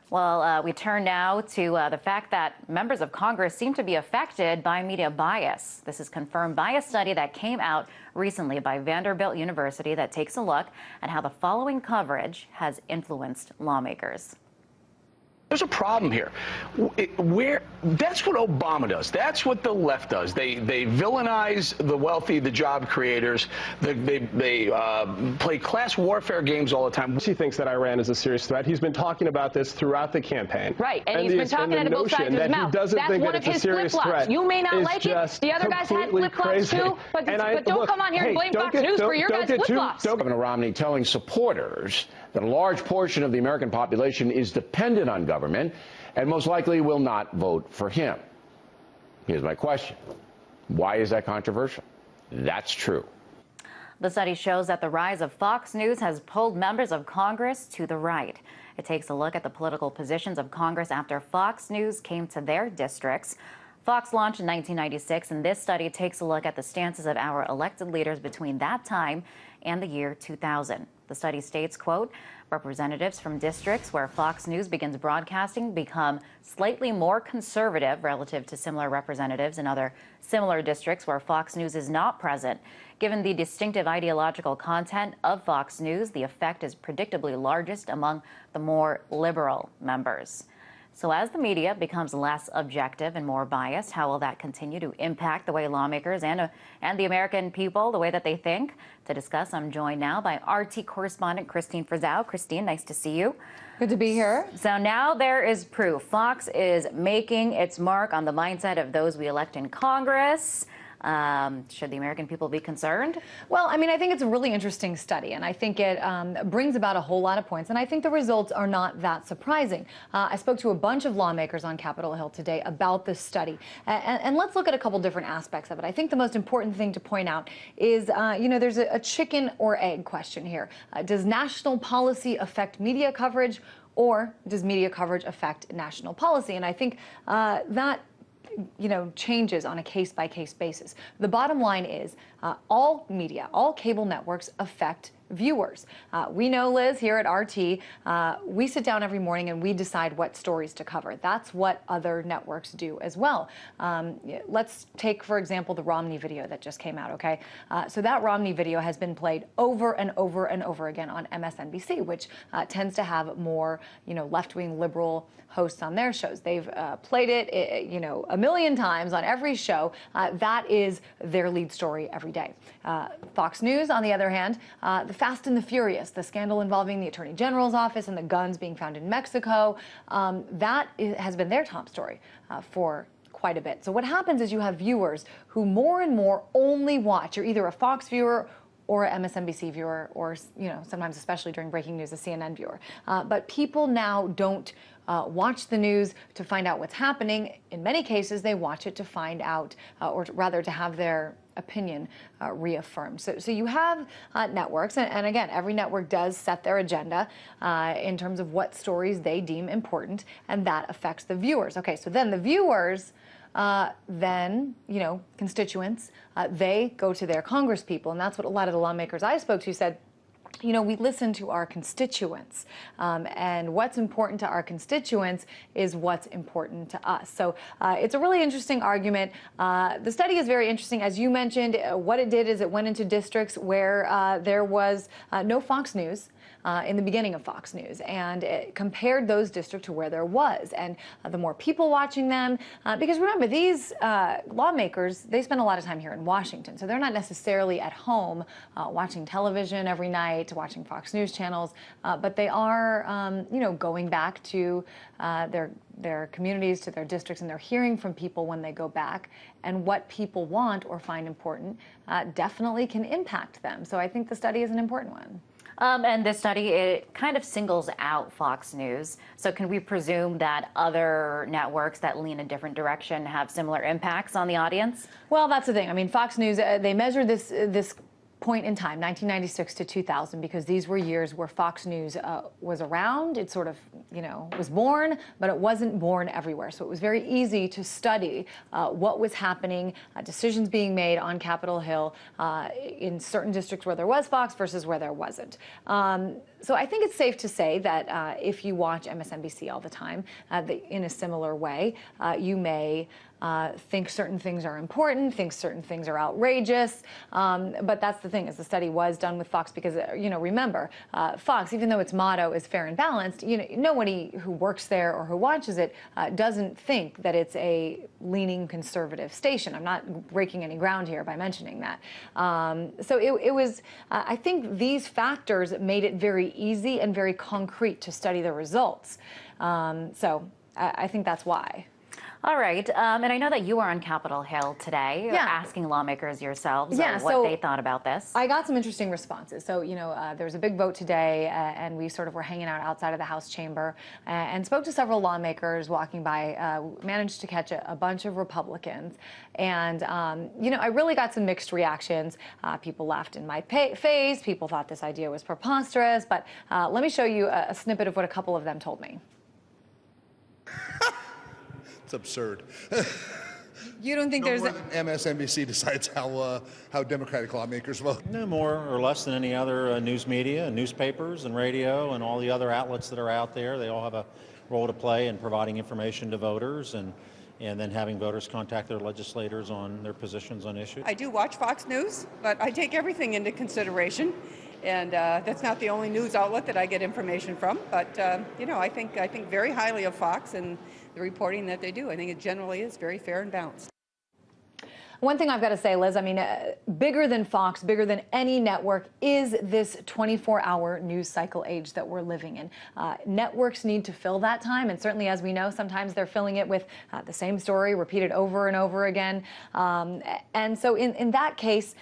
Well, we turn now to the fact that members of Congress seem to be affected by media bias. This is confirmed by a study that came out recently by Vanderbilt University that takes a look at how the following coverage has influenced lawmakers. There's a problem here. That's what Obama does. That's what the left does. They villainize the wealthy, the job creators. They play class warfare games all the time. He thinks that Iran is a serious threat. He's been talking about this throughout the campaign. Right, and he's been talking out of both sides of his mouth. That's one of his flip-flops. You may not like it. The other guys had flip-flops too, but don't come on here and blame Fox News for your guys' flip-flops. Governor Romney telling supporters that a large portion of the American population is dependent on government and most likely will not vote for him. Here's my question. Why is that controversial? That's true. The study shows that the rise of Fox News has pulled members of Congress to the right. It takes a look at the political positions of Congress after Fox News came to their districts. Fox launched in 1996, and this study takes a look at the stances of our elected leaders between that time and the year 2000. The study states, quote, representatives from districts where Fox News begins broadcasting become slightly more conservative relative to similar representatives in other similar districts where Fox News is not present. Given the distinctive ideological content of Fox News, the effect is predictably largest among the more liberal members. So as the media becomes less objective and more biased, how will that continue to impact the way lawmakers and the American people, the way that they think? To discuss, I'm joined now by RT correspondent Christine Frizzell. Christine, nice to see you. Good to be here. So now there is proof. Fox is making its mark on the mindset of those we elect in Congress. Should the American people be concerned? Well, I mean, I think it's a really interesting study, and I think it brings about a whole lot of points, and I think the results are not that surprising. I spoke to a bunch of lawmakers on Capitol Hill today about this study, and let's look at a couple different aspects of it. I think the most important thing to point out is, there's a chicken or egg question here. Does national policy affect media coverage, or does media coverage affect national policy? And I think that changes on a case-by-case basis. The bottom line is all media, all cable networks affect viewers. We know, Liz, here at RT, we sit down every morning and we decide what stories to cover. That's what other networks do as well. Let's take, for example, the Romney video that just came out, okay? So that Romney video has been played over and over and over again on MSNBC, which tends to have more, left-wing liberal hosts on their shows. They've played it, a million times on every show. That is their lead story every day. Fox News, on the other hand, the Fast and the Furious, the scandal involving the Attorney General's office and the guns being found in Mexico, that has been their top story for quite a bit. So what happens is you have viewers who more and more only watch. You're either a Fox viewer or an MSNBC viewer, or sometimes, especially during breaking news, a CNN viewer. But people now don't watch the news to find out what's happening. In many cases, they watch it to find out, or rather to have their opinion reaffirmed. So you have networks, and again, every network does set their agenda in terms of what stories they deem important, and that affects the viewers. Okay, so then the viewers, constituents, they go to their congresspeople, and that's what a lot of the lawmakers I spoke to said. We listen to our constituents, and what's important to our constituents is what's important to us. So it's a really interesting argument. The study is very interesting. As you mentioned, what it did is it went into districts where there was no Fox News in the beginning of Fox News, and it compared those districts to where there was. And the more people watching them, because remember, these lawmakers, they spend a lot of time here in Washington, so they're not necessarily at home watching television every night, watching Fox News channels, but they are, going back to their communities, to their districts, and they're hearing from people when they go back, and what people want or find important definitely can impact them. So I think the study is an important one. And this study, it kind of singles out Fox News. So can we presume that other networks that lean a different direction have similar impacts on the audience? Well, that's the thing. I mean, Fox News, they measure this point in time, 1996 to 2000, because these were years where Fox News was around. It sort of, was born, but it wasn't born everywhere. So it was very easy to study what was happening, decisions being made on Capitol Hill in certain districts where there was Fox versus where there wasn't. So I think it's safe to say that if you watch MSNBC all the time, in a similar way, you may think certain things are important, think certain things are outrageous. But that's the thing, is the study was done with Fox because, remember, Fox, even though its motto is fair and balanced, nobody who works there or who watches it doesn't think that it's a leaning conservative station. I'm not breaking any ground here by mentioning that. So it was, I think these factors made it very easy and very concrete to study the results. So I think that's why. All right. And I know that you were on Capitol Hill today asking lawmakers yourselves what they thought about this. I got some interesting responses. So, there was a big vote today, and we sort of were hanging out outside of the House chamber and spoke to several lawmakers walking by, managed to catch a bunch of Republicans. And, I really got some mixed reactions. People laughed in my face. People thought this idea was preposterous. But let me show you a snippet of what a couple of them told me. It's absurd. You don't think No more than MSNBC decides how Democratic lawmakers vote. No more or less than any other news media, newspapers and radio and all the other outlets that are out there. They all have a role to play in providing information to voters and then having voters contact their legislators on their positions on issues. I do watch Fox News, but I take everything into consideration. And that's not the only news outlet that I get information from. But, I think very highly of Fox and the reporting that they do. I think it generally is very fair and balanced. One thing I've got to say, Liz, I mean, bigger than Fox, bigger than any network is this 24-hour news cycle age that we're living in. Networks need to fill that time, and certainly, as we know, sometimes they're filling it with the same story repeated over and over again. And so in that case,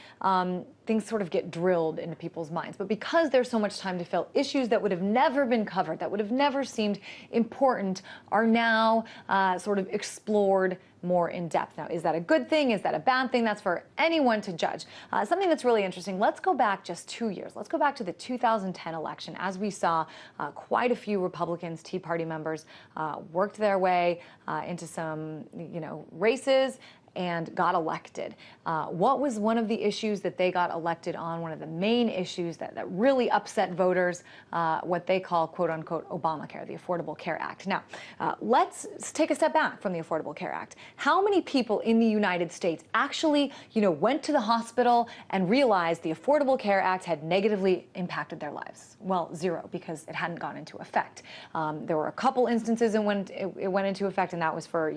things sort of get drilled into people's minds. But because there's so much time to fill, issues that would have never been covered, that would have never seemed important, are now sort of explored more in depth. Now, is that a good thing? Is that a bad thing? That's for anyone to judge. Something that's really interesting, let's go back just 2 years. Let's go back to the 2010 election, as we saw quite a few Republicans, Tea Party members, worked their way into some, races and got elected. What was one of the issues that they got elected on, one of the main issues that really upset voters, what they call, quote unquote, Obamacare, the Affordable Care Act. Now, let's take a step back from the Affordable Care Act. How many people in the United States actually, went to the hospital and realized the Affordable Care Act had negatively impacted their lives? Well, zero, because it hadn't gone into effect. There were a couple instances when it went into effect, and that was for,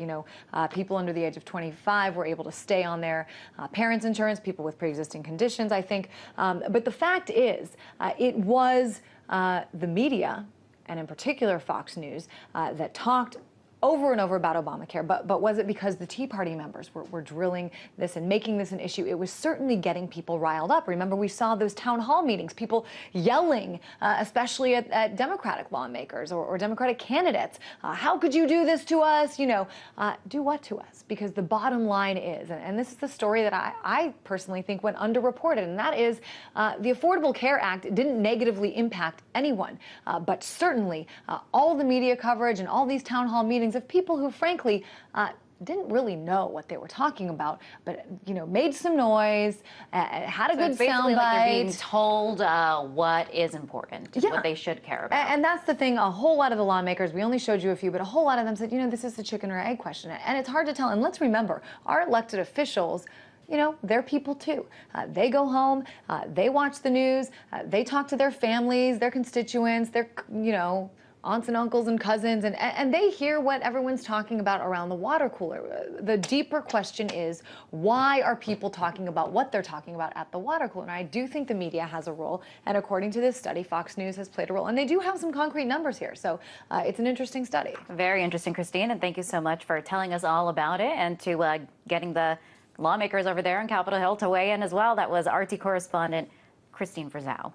people under the age of 25 were able to stay on their parents' insurance, people with pre-existing conditions, I think. But the fact is, it was the media, and in particular Fox News, that talked over and over about Obamacare, but was it because the Tea Party members were drilling this and making this an issue? It was certainly getting people riled up. Remember, we saw those town hall meetings, people yelling, especially at Democratic lawmakers or Democratic candidates. How could you do this to us? Do what to us? Because the bottom line is, and this is the story that I personally think went underreported, and that is the Affordable Care Act didn't negatively impact anyone, but certainly all the media coverage and all these town hall meetings of people who, frankly, didn't really know what they were talking about, but made some noise, had a good soundbite. Like they're being told what is important, what they should care about. And that's the thing. A whole lot of the lawmakers, we only showed you a few, but a whole lot of them said, this is the chicken or egg question, and it's hard to tell. And let's remember, our elected officials, they're people too. They go home, they watch the news, they talk to their families, their constituents, their aunts and uncles and cousins, and they hear what everyone's talking about around the water cooler. The deeper question is, why are people talking about what they're talking about at the water cooler? And I do think the media has a role, and according to this study, Fox News has played a role, and they do have some concrete numbers here, so it's an interesting study. Very interesting, Christine, and thank you so much for telling us all about it and to getting the lawmakers over there on Capitol Hill to weigh in as well. That was RT correspondent Christine Frizzell.